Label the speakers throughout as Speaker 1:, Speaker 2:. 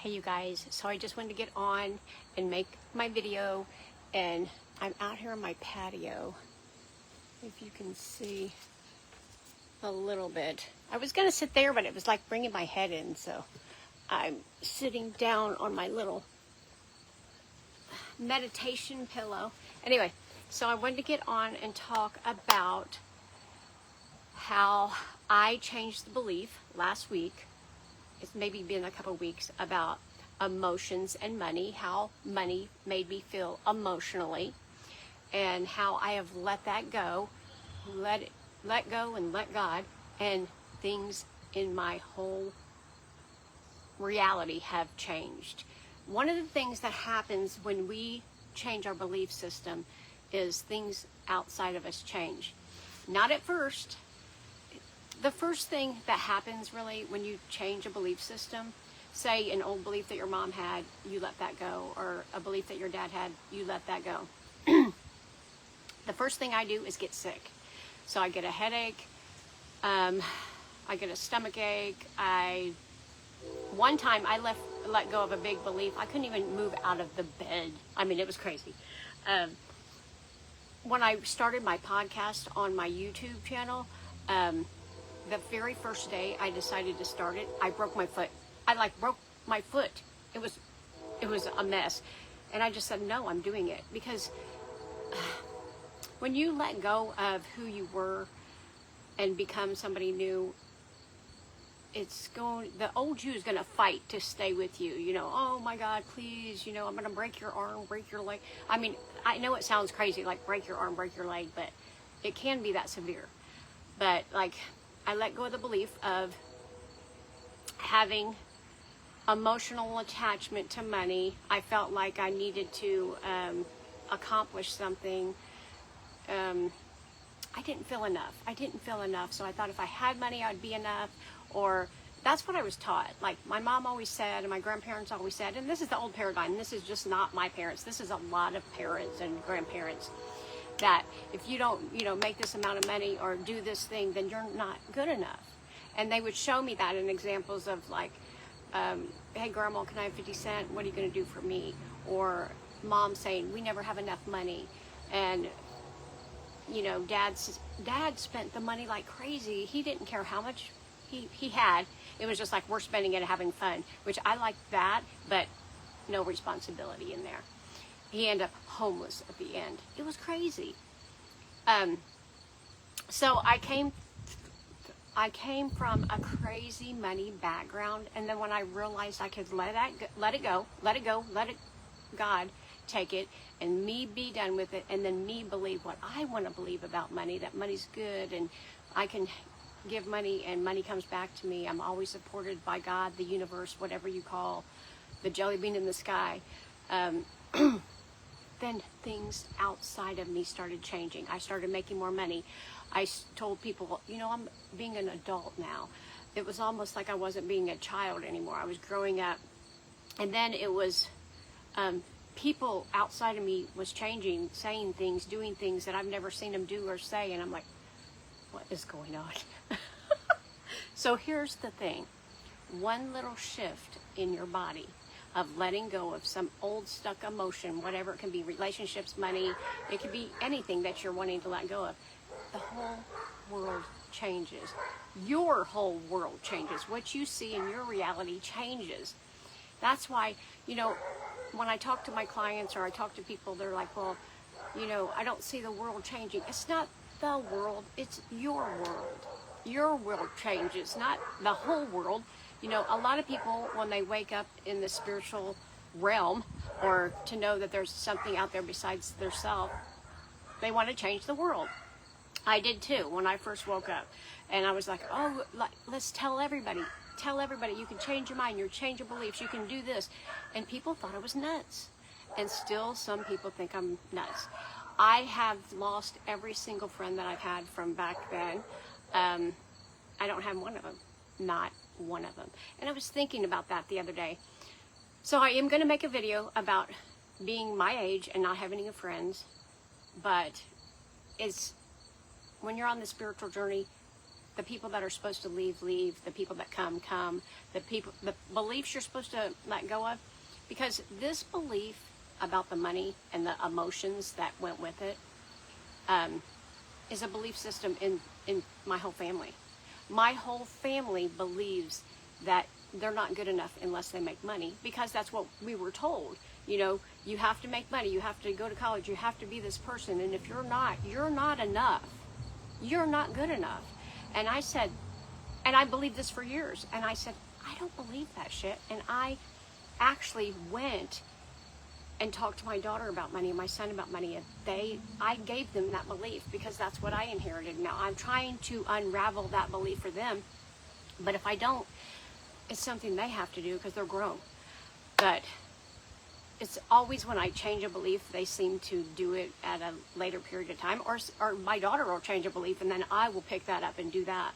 Speaker 1: Hey you guys, so I just wanted to get on and make my video, and I'm out here on my patio, if you can see a little bit. I was gonna sit there, but it was like bringing my head in, so I'm sitting down on my little meditation pillow. Anyway, so I wanted to get on and talk about how I changed the belief last week. It's maybe been a couple of weeks, about emotions and money, how money made me feel emotionally, and how I have let that go, let go and let God, and things in my whole reality have changed. One of the things that happens when we change our belief system is things outside of us change. Not at first. The first thing that happens really when you change a belief system, say an old belief that your mom had, you let that go, or a belief that your dad had, you let that go. The first thing I do is get sick. So I get a headache, I get a stomach ache. One time I let go of a big belief. I couldn't even move out of the bed. I mean, it was crazy. When I started my podcast on my YouTube channel, the very first day I decided to start it, I broke my foot. I broke my foot. It was a mess. And I just said, no, I'm doing it. Because when you let go of who you were and become somebody new, the old you is going to fight to stay with you. You know, oh my God, please, I'm going to break your arm, break your leg. I mean, I know it sounds crazy, like break your arm, break your leg, but it can be that severe. But I let go of the belief of having emotional attachment to money. I felt like I needed to accomplish something. I didn't feel enough. So I thought if I had money, I'd be enough. Or that's what I was taught. Like my mom always said, and my grandparents always said, and this is the old paradigm. This is just not my parents. This is a lot of parents and grandparents, that if you don't, make this amount of money or do this thing, then you're not good enough. And they would show me that in examples of hey grandma, can I have 50 cents? What are you going to do for me? Or mom saying, we never have enough money. And dad spent the money like crazy. He didn't care how much he had. It was just like, we're spending it and having fun, which I like that, but no responsibility in there. He ended up homeless at the end. It was crazy. So I came from a crazy money background, and then when I realized I could let God take it, and me be done with it, and then me believe what I want to believe about money, that money's good, and I can give money and money comes back to me. I'm always supported by God, the universe, whatever you call the jelly bean in the sky. Then things outside of me started changing. I started making more money. I told people, I'm being an adult now. It was almost like I wasn't being a child anymore. I was growing up. And then it was people outside of me was changing, saying things, doing things that I've never seen them do or say. And I'm like, what is going on? So here's the thing. One little shift in your body of letting go of some old stuck emotion, whatever it can be, relationships, money, it could be anything that you're wanting to let go of. The whole world changes. Your whole world changes. What you see in your reality changes. That's why, when I talk to my clients or I talk to people, they're like, well, I don't see the world changing. It's not the world, it's your world. Your world changes, not the whole world. A lot of people, when they wake up in the spiritual realm, or to know that there's something out there besides their self, they want to change the world. I did too when I first woke up. And I was like, oh, let's tell everybody, you can change your mind, you change your beliefs, you can do this. And people thought I was nuts. And still some people think I'm nuts. I have lost every single friend that I've had from back then. I don't have one of them. Not one of them. And I was thinking about that the other day. So I am going to make a video about being my age and not having any friends. But when you're on the spiritual journey, The people that are supposed to leave, leave. The people that come, come. The beliefs you're supposed to let go of. Because this belief about the money and the emotions that went with it is a belief system in my whole family. My whole family believes that they're not good enough unless they make money, because that's what we were told. You know, you have to make money, you have to go to college, you have to be this person, and if you're not enough. You're not good enough. And I said, and I believed this for years, and I said, I don't believe that shit. And I actually went and talked to my daughter about money and my son about money, and I gave them that belief because that's what I inherited. Now I'm trying to unravel that belief for them, but if I don't, it's something they have to do because they're grown. But it's always when I change a belief, they seem to do it at a later period of time, or my daughter will change a belief and then I will pick that up and do that,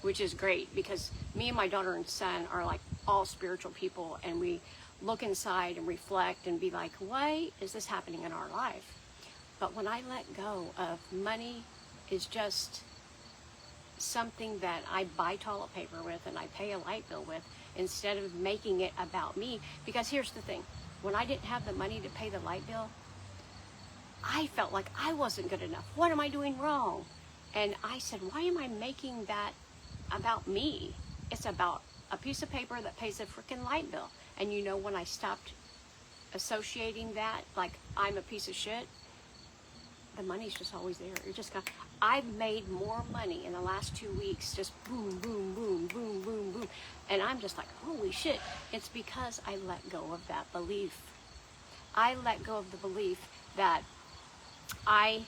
Speaker 1: which is great because me and my daughter and son are like all spiritual people, and we look inside and reflect and be like, why is this happening in our life? But when I let go of money, is just something that I buy toilet paper with and I pay a light bill with, instead of making it about me. Because here's the thing, when I didn't have the money to pay the light bill, I felt like I wasn't good enough. What am I doing wrong? And I said, why am I making that about me? It's about a piece of paper that pays a freaking light bill. And you know, when I stopped associating that, like I'm a piece of shit, the money's just always there. It just got, I've made more money in the last 2 weeks, just boom, boom, boom, boom, boom, boom. And I'm just like, holy shit. It's because I let go of that belief. I let go of the belief that I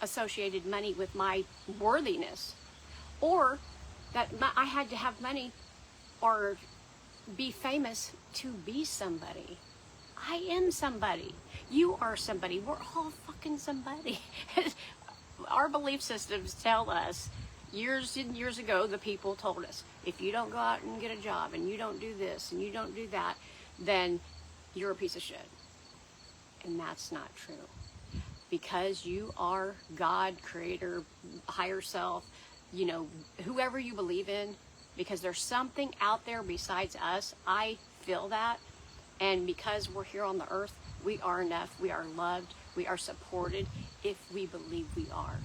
Speaker 1: associated money with my worthiness, or that I had to have money or be famous to be somebody. I am somebody. You are somebody. We're all fucking somebody. Our belief systems tell us, years and years ago, the people told us, if you don't go out and get a job, and you don't do this, and you don't do that, then you're a piece of shit. And that's not true. Because you are God, creator, higher self, you know, whoever you believe in, because there's something out there besides us. I feel that. And because we're here on the earth, we are enough, we are loved, we are supported if we believe we are.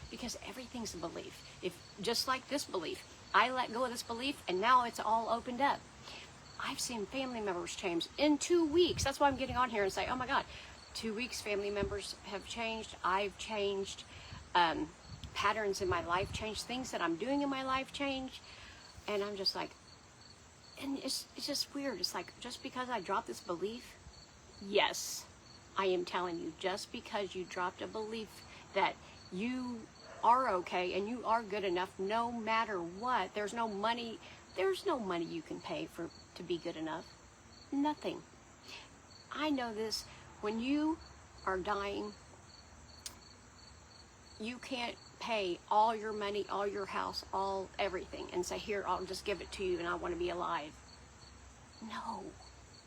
Speaker 1: Because everything's a belief. If just like this belief, I let go of this belief and now it's all opened up. I've seen family members change in 2 weeks. That's why I'm getting on here and say, oh my God, 2 weeks family members have changed. I've changed, patterns in my life changed, things that I'm doing in my life changed. And I'm just like, and it's just weird. It's like, just because I dropped this belief, yes, I am telling you, just because you dropped a belief that you are okay and you are good enough no matter what, there's no money you can pay to be good enough. Nothing. I know this, when you are dying, you can't pay all your money, all your house, all everything, and say, here, I'll just give it to you and I want to be alive. No,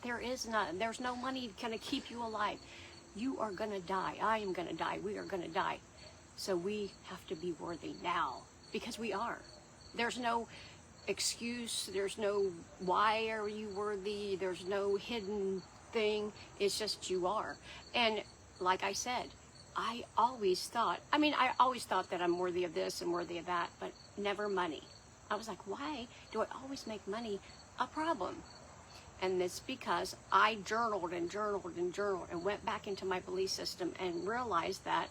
Speaker 1: there is none. There's no money going to keep you alive. You are going to die. I am going to die. We are going to die. So we have to be worthy now, because we are. There's no excuse. There's no why are you worthy. There's no hidden thing. It's just you are. And like I said, I always thought that I'm worthy of this and worthy of that, but never money. I was like, why do I always make money a problem? And it's because I journaled and journaled and journaled and went back into my belief system and realized that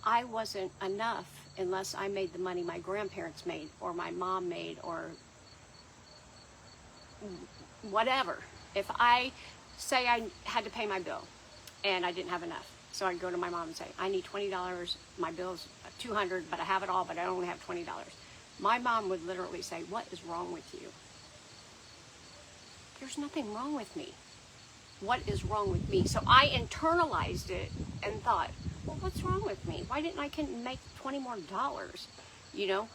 Speaker 1: I wasn't enough unless I made the money my grandparents made or my mom made or whatever. If I say I had to pay my bill and I didn't have enough, so I'd go to my mom and say, I need $20, my bill's $200, but I have it all, but I only have $20. My mom would literally say, what is wrong with you? There's nothing wrong with me. What is wrong with me? So I internalized it and thought, well, what's wrong with me? Why didn't I make $20 more? You know?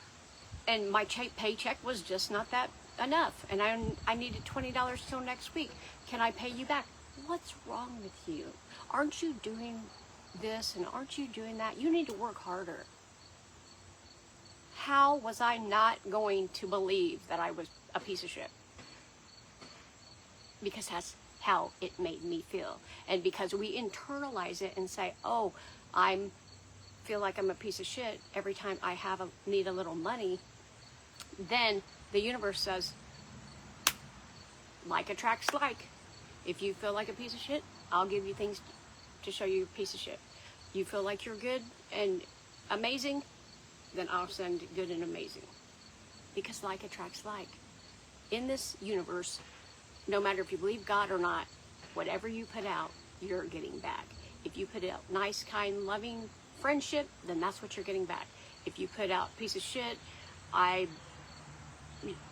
Speaker 1: And my paycheck was just not that enough. And I needed $20 till next week. Can I pay you back? What's wrong with you? Aren't you doing this and aren't you doing that? You need to work harder. how was I not going to believe that I was a piece of shit? Because that's how it made me feel. And because we internalize it and say, oh, feel like I'm a piece of shit every time I need a little money, then the universe says, like attracts like. If you feel like a piece of shit, I'll give you things to show you a piece of shit. You feel like you're good and amazing, then I'll send good and amazing. Because like attracts like. In this universe, no matter if you believe God or not, whatever you put out, you're getting back. If you put out nice, kind, loving friendship, then that's what you're getting back. If you put out piece of shit,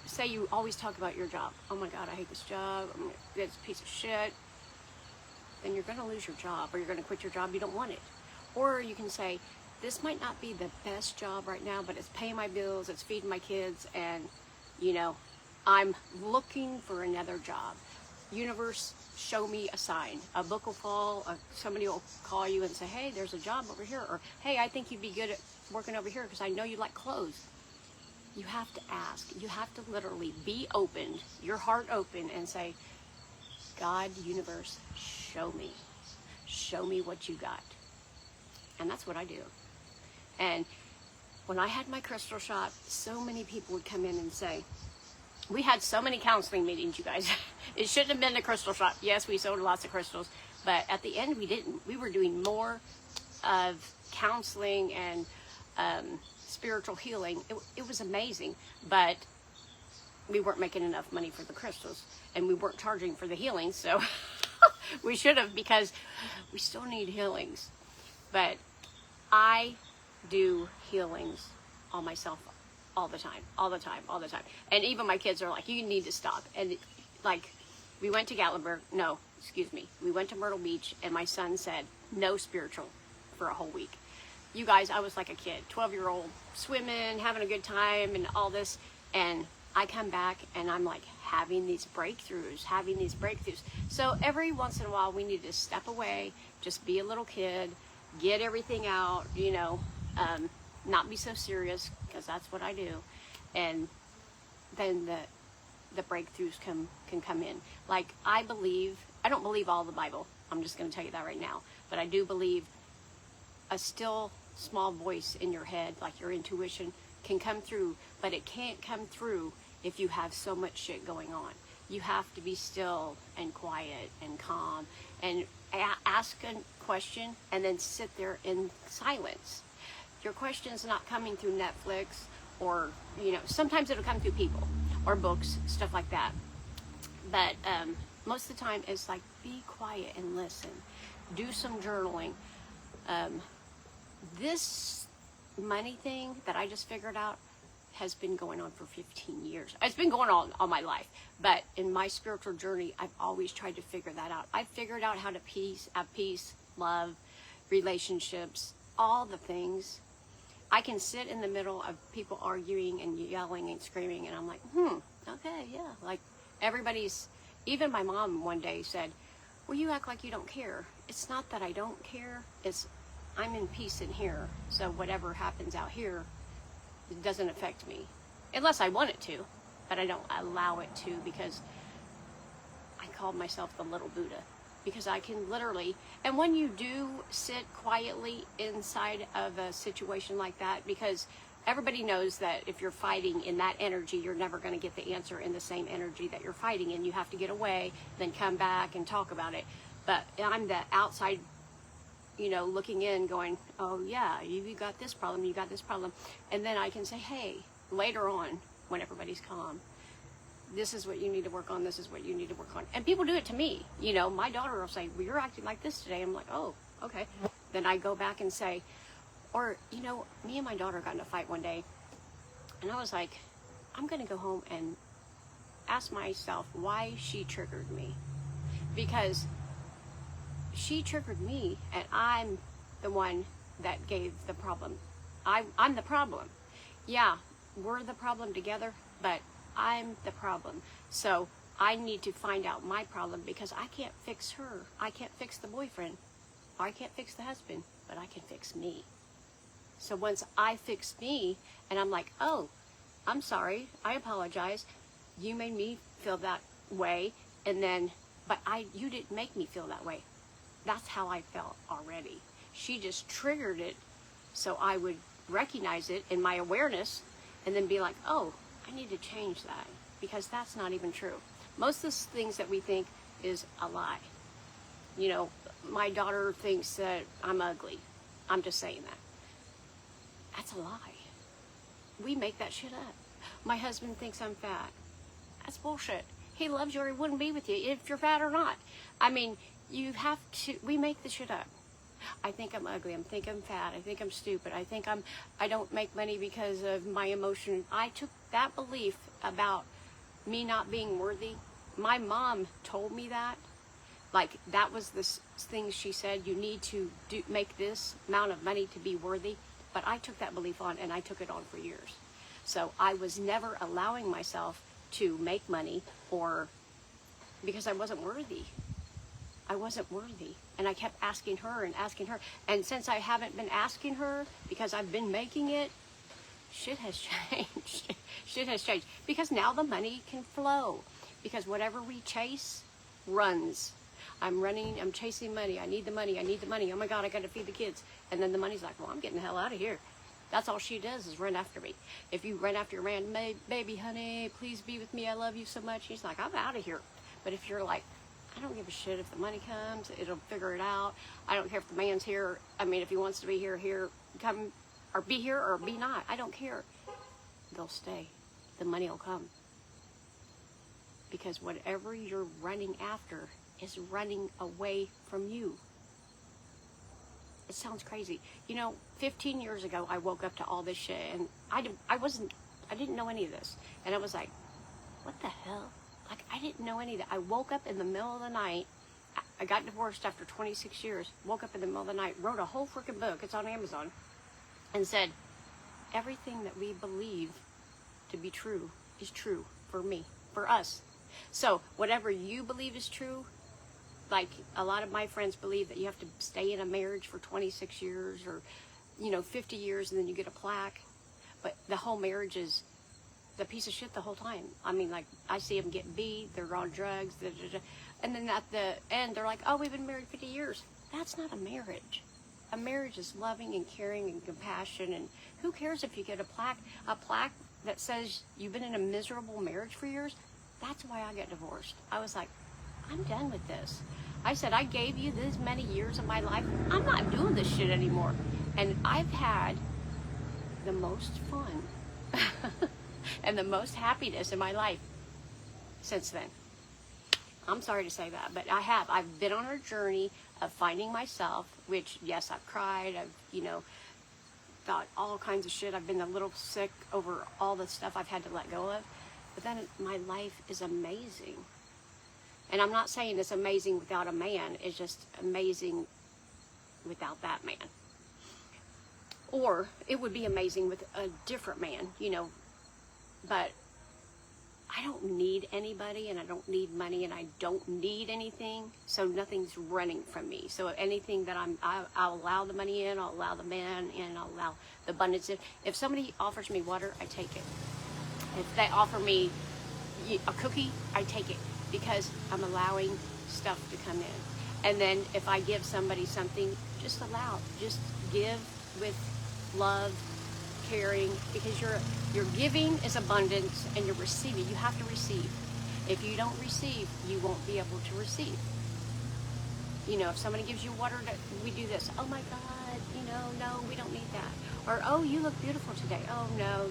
Speaker 1: say you always talk about your job. Oh my God, I hate this job. It's a piece of shit. Then you're going to lose your job, or you're going to quit your job. You don't want it. Or you can say, this might not be the best job right now, but it's paying my bills, it's feeding my kids, and, you know, I'm looking for another job. Universe, show me a sign. A book will fall, somebody will call you and say, hey, there's a job over here, or hey, I think you'd be good at working over here because I know you like clothes. You have to ask. You have to literally be open, your heart open, and say, God, universe, show me. Show me what you got. And that's what I do. And when I had my crystal shop, so many people would come in and say, we had so many counseling meetings, you guys. It shouldn't have been a crystal shop. Yes, we sold lots of crystals, but at the end we didn't. We were doing more of counseling and spiritual healing. It was amazing, but we weren't making enough money for the crystals, and we weren't charging for the healings, so we should have, because we still need healings. But I do healings on myself all the time. And even my kids are like, you need to stop. And like, we went to we went to Myrtle Beach, and my son said, no spiritual for a whole week. You guys, I was like a kid, 12-year-old, swimming, having a good time and all this. And I come back and I'm like having these breakthroughs. So every once in a while we need to step away, just be a little kid, get everything out, you know, not be so serious, because that's what I do. And then the breakthroughs can come in. Like, I don't believe all the Bible. I'm just going to tell you that right now. But I do believe a still small voice in your head, like your intuition, can come through. But it can't come through if you have so much shit going on. You have to be still and quiet and calm and ask a question and then sit there in silence. Your question's not coming through Netflix, or, you know, sometimes it'll come through people or books, stuff like that. But most of the time it's like, be quiet and listen. Do some journaling. This money thing that I just figured out has been going on for 15 years. It's been going on all my life. But in my spiritual journey, I've always tried to figure that out. I figured out how to have peace, love, relationships, all the things. I can sit in the middle of people arguing and yelling and screaming, and I'm like, okay, yeah. Like, even my mom one day said, well, you act like you don't care. It's not that I don't care. I'm in peace in here. So whatever happens out here, it doesn't affect me. Unless I want it to, but I don't allow it to, because I called myself the little Buddha. Because I can literally, and when you do sit quietly inside of a situation like that, because everybody knows that if you're fighting in that energy, you're never going to get the answer in the same energy that you're fighting in. You have to get away, then come back and talk about it. But I'm the outside, you know, looking in going, oh yeah, you got this problem, you got this problem. And then I can say, hey, later on, when everybody's calm, this is what you need to work on, this is what you need to work on. And people do it to me. You know, my daughter will say, well, you're acting like this today. I'm like, oh, okay. Then I go back and say, or, you know, me and my daughter got in a fight one day, and I was like, I'm going to go home and ask myself why she triggered me. Because she triggered me, and I'm the one that gave the problem. I'm the problem. Yeah, we're the problem together, but I'm the problem. So I need to find out my problem, because I can't fix her. I can't fix the boyfriend. I can't fix the husband, but I can fix me. So once I fixed me, and I'm like, oh, I'm sorry, I apologize, you made me feel that way, and then, but you didn't make me feel that way. That's how I felt already. She just triggered it so I would recognize it in my awareness and then be like, oh, I need to change that, because that's not even true. Most of the things that we think is a lie. You know, my daughter thinks that I'm ugly. I'm just saying that. That's a lie. We make that shit up. My husband thinks I'm fat. That's bullshit. He loves you or he wouldn't be with you if you're fat or not. I mean, you have to, we make the shit up. I think I'm ugly. I think I'm fat. I think I'm stupid. I don't make money because of my emotion. I took that belief about me not being worthy. My mom told me that. Like, that was the thing she said, you need to make this amount of money to be worthy. But I took that belief on, and I took it on for years. So I was never allowing myself to make money, or because I wasn't worthy. I wasn't worthy. And I kept asking her and asking her. And since I haven't been asking her, because I've been making it, shit has changed. Shit has changed. Because now the money can flow. Because whatever we chase runs. I'm chasing money. I need the money. I need the money. Oh my God, I got to feed the kids. And then the money's like, well, I'm getting the hell out of here. That's all she does is run after me. If you run after your man, baby, honey, please be with me. I love you so much. He's like, I'm out of here. But if you're like, I don't give a shit if the money comes, it'll figure it out. I don't care if the man's here. I mean, if he wants to be here, come, or be here or be not. I don't care. They'll stay. The money will come. Because whatever you're running after is running away from you. It sounds crazy. You know, 15 years ago, I woke up to all this shit, and I didn't know any of this. And I was like, what the hell? Like, I didn't know any of that. I woke up in the middle of the night. I got divorced after 26 years. Woke up in the middle of the night, wrote a whole freaking book. It's on Amazon. And said, everything that we believe to be true is true for me, for us. So whatever you believe is true, like a lot of my friends believe that you have to stay in a marriage for 26 years or, 50 years and then you get a plaque. But the whole marriage is the piece of shit the whole time. I mean, like, I see them get beat, they're on drugs, and then at the end, they're like, oh, we've been married 50 years. That's not a marriage. A marriage is loving and caring and compassion, and who cares if you get a plaque that says you've been in a miserable marriage for years? That's why I got divorced. I was like, I'm done with this. I said, I gave you this many years of my life. I'm not doing this shit anymore. And I've had the most fun and the most happiness in my life since then. I'm sorry to say that, but I have. I've been on a journey of finding myself, which, yes, I've cried. I've, thought all kinds of shit. I've been a little sick over all the stuff I've had to let go of. But then my life is amazing. And I'm not saying it's amazing without a man. It's just amazing without that man. Or it would be amazing with a different man, But I don't need anybody, and I don't need money, and I don't need anything. So nothing's running from me. So anything that I'll allow the money in, I'll allow the man in, I'll allow the abundance in. If somebody offers me water, I take it. If they offer me a cookie, I take it. Because I'm allowing stuff to come in. And then if I give somebody something, just give with love, caring, because your giving is abundance, and you're receiving. You have to receive. If you don't receive, you won't be able to receive. If somebody gives you water, we do this. Oh my God, no, we don't need that. Or, oh, you look beautiful today. Oh no,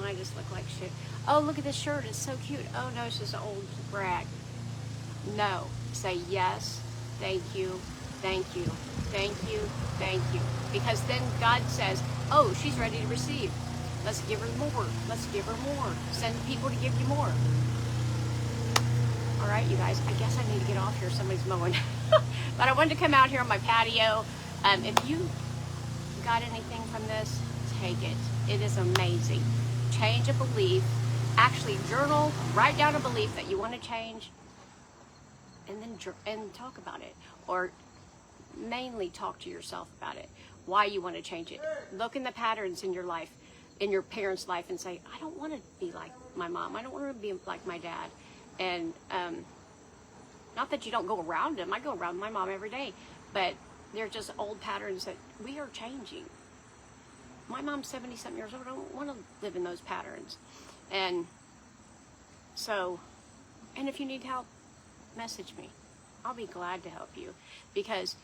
Speaker 1: I just look like shit. Oh, look at this shirt, it's so cute. Oh no, it's just an old rag. No, say yes, thank you, thank you, thank you, thank you. Because then God says, oh, she's ready to receive. Let's give her more. Let's give her more. Send people to give you more. All right, you guys, I guess I need to get off here. Somebody's mowing. But I wanted to come out here on my patio. If you got anything from this, take it. It is amazing. Change a belief. Actually journal, write down a belief that you want to change, and then talk about it. Or mainly talk to yourself about it. why you want to change it. Look in the patterns in your life, in your parents' life, and say, I don't want to be like my mom. I don't want to be like my dad. And not that you don't go around them. I go around my mom every day. But they're just old patterns that we are changing. My mom's 70-something years old. I don't want to live in those patterns. And so, and if you need help, message me. I'll be glad to help you, because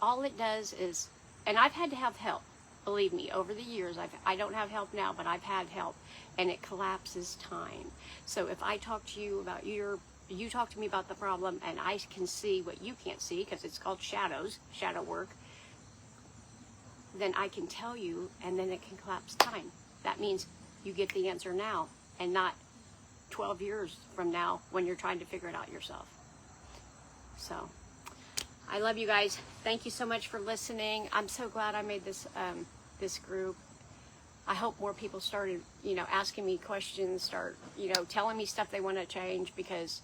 Speaker 1: all it does is, and I've had to have help, believe me, over the years. I don't have help now, but I've had help, and it collapses time. So if I talk to you about you talk to me about the problem, and I can see what you can't see, because it's called shadow work, then I can tell you, and then it can collapse time. That means you get the answer now, and not 12 years from now when you're trying to figure it out yourself. So, I love you guys. Thank you so much for listening. I'm so glad I made this this group. I hope more people started, asking me questions, start, telling me stuff they want to change, because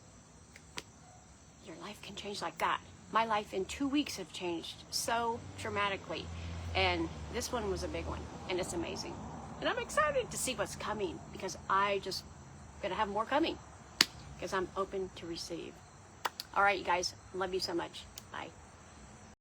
Speaker 1: your life can change like that. My life in 2 weeks have changed so dramatically, and this one was a big one, and it's amazing. And I'm excited to see what's coming, because I just gonna have more coming, because I'm open to receive. All right, you guys, love you so much. Bye.